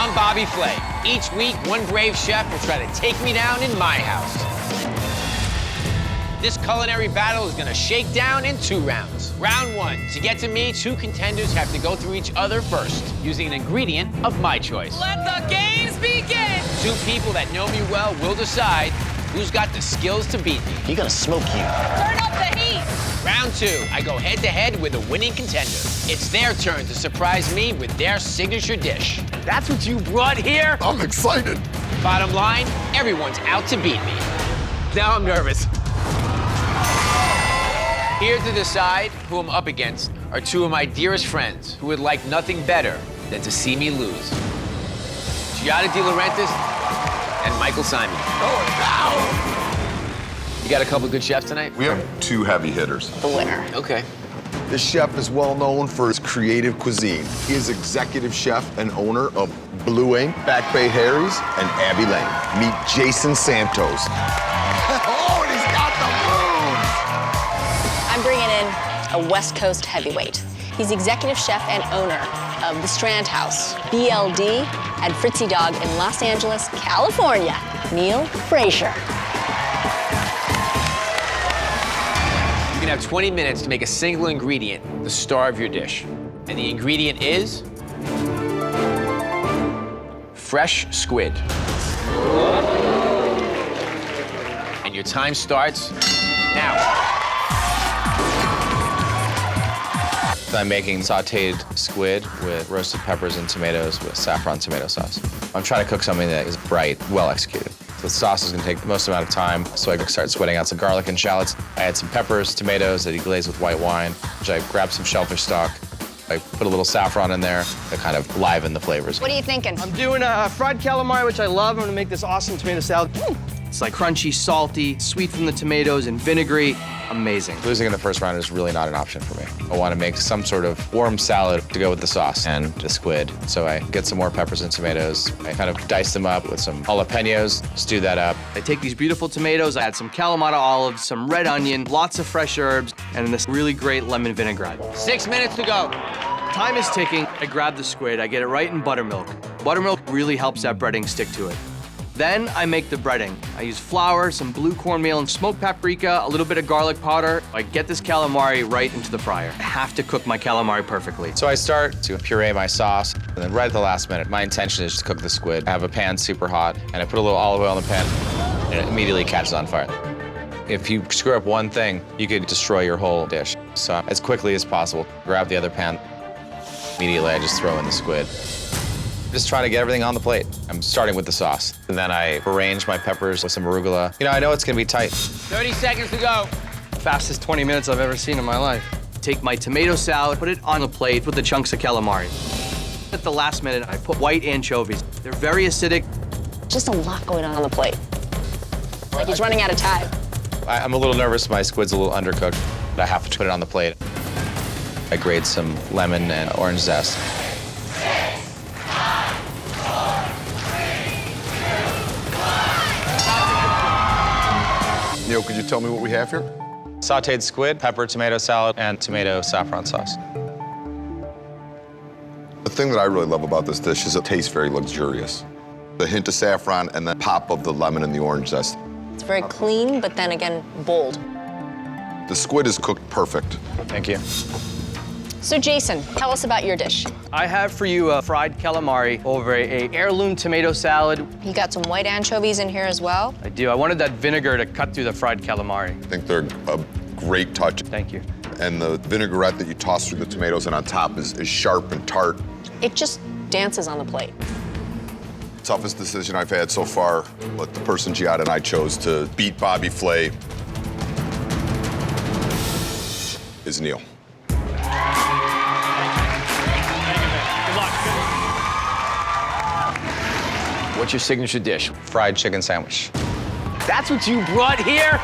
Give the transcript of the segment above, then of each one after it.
I'm Bobby Flay. Each week, one brave chef will try to take me down in my house. This culinary battle is gonna shake down in 2 rounds. Round 1, to get to me, 2 contenders have to go through each other first, using an ingredient of my choice. Let the games begin! 2 people that know me well will decide who's got the skills to beat me. You're gonna smoke you. Turn up the heat! Round 2, I go head-to-head with a winning contender. It's their turn to surprise me with their signature dish. That's what you brought here? I'm excited. Bottom line, everyone's out to beat me. Now I'm nervous. Here to decide who I'm up against are 2 of my dearest friends who would like nothing better than to see me lose. Giada De Laurentiis and Michael Simon. Oh, You got a couple good chefs tonight? we have 2 heavy hitters. The winner. Okay. This chef is well known for his creative cuisine. He is executive chef and owner of Blue Ink, Back Bay Harry's, and Abbey Lane. Meet Jason Santos. Oh, and he's got the moves! I'm bringing in a West Coast heavyweight. He's executive chef and owner of the Strand House, BLD, and Fritzy Dog in Los Angeles, California. Neal Fraser. You can have 20 minutes to make a single ingredient the star of your dish. And the ingredient is fresh squid. And your time starts now. I'm making sauteed squid with roasted peppers and tomatoes with saffron tomato sauce. I'm trying to cook something that is bright, well executed. The sauce is gonna take the most amount of time, so I can start sweating out some garlic and shallots. I add some peppers, tomatoes that he glazed with white wine, which I grab some shellfish stock. I put a little saffron in there to kind of liven the flavors. What are you thinking? I'm doing a fried calamari, which I love. I'm gonna make this awesome tomato salad. It's like crunchy, salty, sweet from the tomatoes, and vinegary. Amazing. Losing in the first round is really not an option for me. I want to make some sort of warm salad to go with the sauce and the squid. So I get some more peppers and tomatoes. I kind of dice them up with some jalapenos, stew that up. I take these beautiful tomatoes, I add some Kalamata olives, some red onion, lots of fresh herbs, and this really great lemon vinaigrette. 6 minutes to go. Time is ticking. I grab the squid, I get it right in buttermilk. Buttermilk really helps that breading stick to it. Then I make the breading. I use flour, some blue cornmeal, and smoked paprika, a little bit of garlic powder. I get this calamari right into the fryer. I have to cook my calamari perfectly. So I start to puree my sauce, and then right at the last minute, my intention is to cook the squid. I have a pan super hot, and I put a little olive oil in the pan, and it immediately catches on fire. If you screw up one thing, you could destroy your whole dish. So as quickly as possible, grab the other pan. Immediately, I just throw in the squid. Just trying to get everything on the plate. I'm starting with the sauce. And then I arrange my peppers with some arugula. You know, I know it's gonna be tight. 30 seconds to go. Fastest 20 minutes I've ever seen in my life. Take my tomato salad, put it on a plate with the chunks of calamari. At the last minute, I put white anchovies. They're very acidic. Just a lot going on the plate. Like he's running out of time. I'm a little nervous. My squid's a little undercooked. I have to put it on the plate. I grate some lemon and orange zest. Neal, could you tell me what we have here? Sauteed squid, pepper, tomato salad, and tomato saffron sauce. The thing that I really love about this dish is it tastes very luxurious. The hint of saffron and the pop of the lemon and the orange zest. It's very clean, but then again, bold. The squid is cooked perfect. Thank you. So Jason, tell us about your dish. I have for you a fried calamari over a heirloom tomato salad. You got some white anchovies in here as well. I do. I wanted that vinegar to cut through the fried calamari. I think they're a great touch. Thank you. And the vinaigrette that you toss through the tomatoes and on top is sharp and tart. It just dances on the plate. Toughest decision I've had so far, but the person Giada and I chose to beat Bobby Flay is Neal. What's your signature dish? Fried chicken sandwich. That's what you brought here?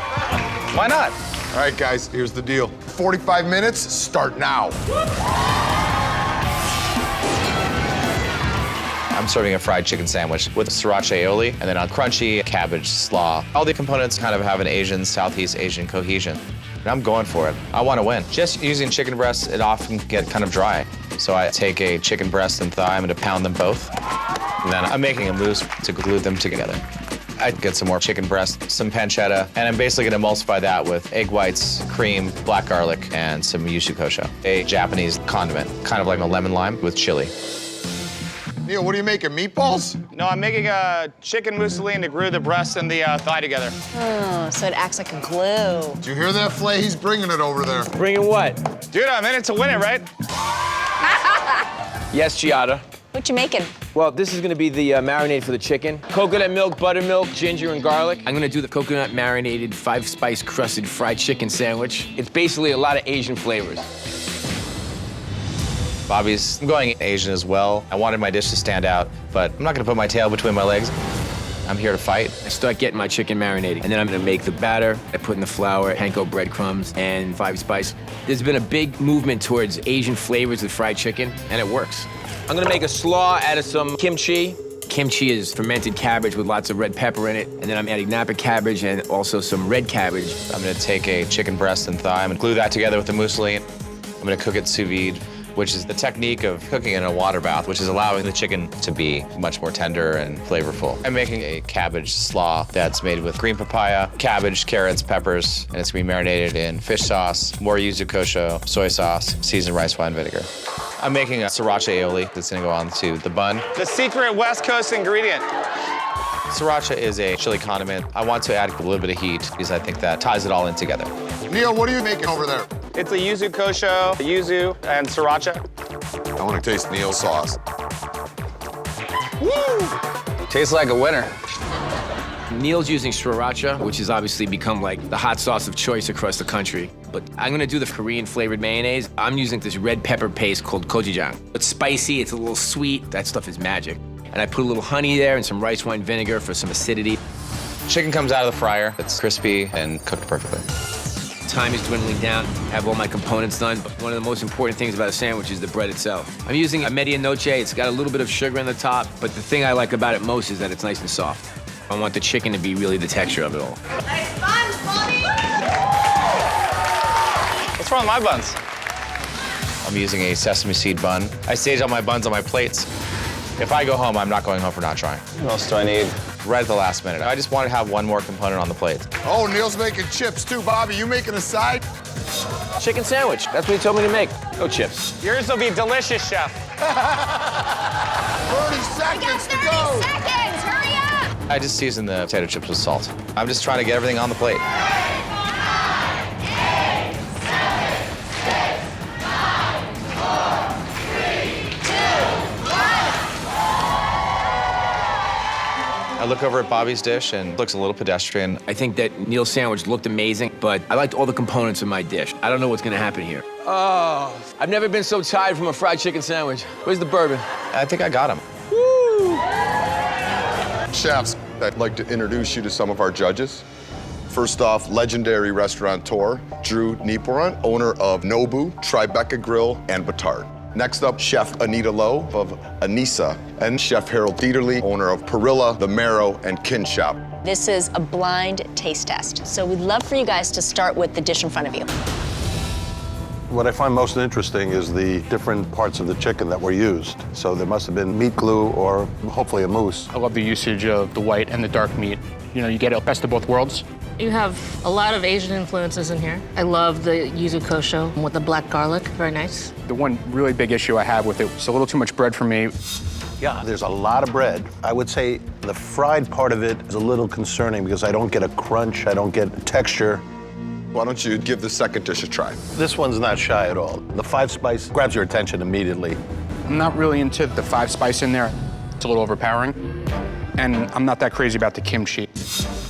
Why not? All right, guys, here's the deal. 45 minutes, start now. I'm serving a fried chicken sandwich with sriracha aioli and then a crunchy cabbage slaw. All the components kind of have an Asian, Southeast Asian cohesion. And I'm going for it. I want to win. Just using chicken breasts, it often get kind of dry. So I take a chicken breast and thigh, I'm gonna pound them both. And then I'm making a mousse to glue them together. I get some more chicken breast, some pancetta, and I'm basically gonna emulsify that with egg whites, cream, black garlic, and some yuzu kosho, a Japanese condiment, kind of like a lemon lime with chili. Neal, what are you making, meatballs? No, I'm making a chicken mousseline to glue the breast and the thigh together. Oh, so it acts like a glue. Did you hear that, Flay? He's bringing it over there. Bringing what? Dude, I'm in it to win it, right? Yes, Giada. What you making? Well, this is gonna be the marinade for the chicken. Coconut milk, buttermilk, ginger, and garlic. I'm gonna do the coconut marinated, 5-spice crusted fried chicken sandwich. It's basically a lot of Asian flavors. Bobby's going Asian as well. I wanted my dish to stand out, but I'm not gonna put my tail between my legs. I'm here to fight. I start getting my chicken marinated, and then I'm gonna make the batter. I put in the flour, panko breadcrumbs, and 5-spice. There's been a big movement towards Asian flavors with fried chicken, and it works. I'm gonna make a slaw out of some kimchi. Kimchi is fermented cabbage with lots of red pepper in it, and then I'm adding napa cabbage and also some red cabbage. I'm gonna take a chicken breast and thigh, I'm gonna glue that together with the mousseline. I'm gonna cook it sous vide, which is the technique of cooking in a water bath, which is allowing the chicken to be much more tender and flavorful. I'm making a cabbage slaw that's made with green papaya, cabbage, carrots, peppers, and it's gonna be marinated in fish sauce, more yuzu kosho, soy sauce, seasoned rice wine vinegar. I'm making a sriracha aioli that's gonna go on to the bun. The secret West Coast ingredient. Sriracha is a chili condiment. I want to add a little bit of heat because I think that ties it all in together. Neal, what are you making over there? It's a yuzu kosho, yuzu, and sriracha. I want to taste Neal's sauce. Tastes like a winner. Neal's using sriracha, which has obviously become like the hot sauce of choice across the country. But I'm gonna do the Korean flavored mayonnaise. I'm using this red pepper paste called gochujang. It's spicy, it's a little sweet. That stuff is magic. And I put a little honey there and some rice wine vinegar for some acidity. Chicken comes out of the fryer. It's crispy and cooked perfectly. Time is dwindling down. I have all my components done. But one of the most important things about a sandwich is the bread itself. I'm using a medianoche. It's got a little bit of sugar on the top, but the thing I like about it most is that it's nice and soft. I want the chicken to be really the texture of it all. Nice buns, Bobby! What's wrong with my buns? I'm using a sesame seed bun. I stage all my buns on my plates. If I go home, I'm not going home for not trying. What else do I need? Right at the last minute. I just wanted to have one more component on the plate. Oh, Neal's making chips too. Bobby, you making a side? Chicken sandwich. That's what he told me to make. No chips. Yours will be delicious, chef. 30 seconds to go. Seconds, hurry up! I just seasoned the potato chips with salt. I'm just trying to get everything on the plate. I look over at Bobby's dish and it looks a little pedestrian. I think that Neal's sandwich looked amazing, but I liked all the components of my dish. I don't know what's gonna happen here. Oh, I've never been so tired from a fried chicken sandwich. Where's the bourbon? I think I got him. Woo! Chefs, I'd like to introduce you to some of our judges. First off, legendary restaurateur Drew Niporan, owner of Nobu, Tribeca Grill, and Batard. Next up, Chef Anita Lowe of Anissa, and Chef Harold Dieterle, owner of Perilla, The Marrow, and Kin Shop. This is a blind taste test. So we'd love for you guys to start with the dish in front of you. What I find most interesting is the different parts of the chicken that were used. So there must have been meat glue or hopefully a mousse. I love the usage of the white and the dark meat. You know, you get a best of both worlds. You have a lot of Asian influences in here. I love the yuzu kosho with the black garlic, very nice. The one really big issue I have with it is a little too much bread for me. Yeah, there's a lot of bread. I would say the fried part of it is a little concerning because I don't get a crunch, I don't get texture. Why don't you give the second dish a try? This one's not shy at all. The 5-spice grabs your attention immediately. I'm not really into the 5-spice in there. It's a little overpowering. And I'm not that crazy about the kimchi.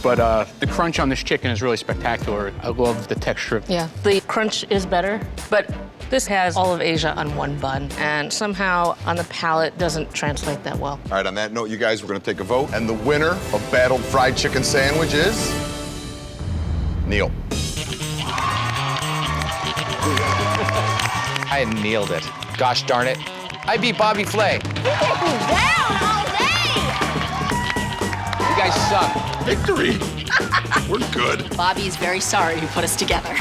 But the crunch on this chicken is really spectacular. I love the texture. Yeah, the crunch is better, but this has all of Asia on one bun, and somehow on the palate doesn't translate that well. All right, on that note, you guys, we're gonna take a vote. And the winner of Battled Fried Chicken Sandwich is Neal. I nailed it. Gosh darn it. I beat Bobby Flay. Down all day! You guys suck. Victory! We're good. Bobby is very sorry you put us together.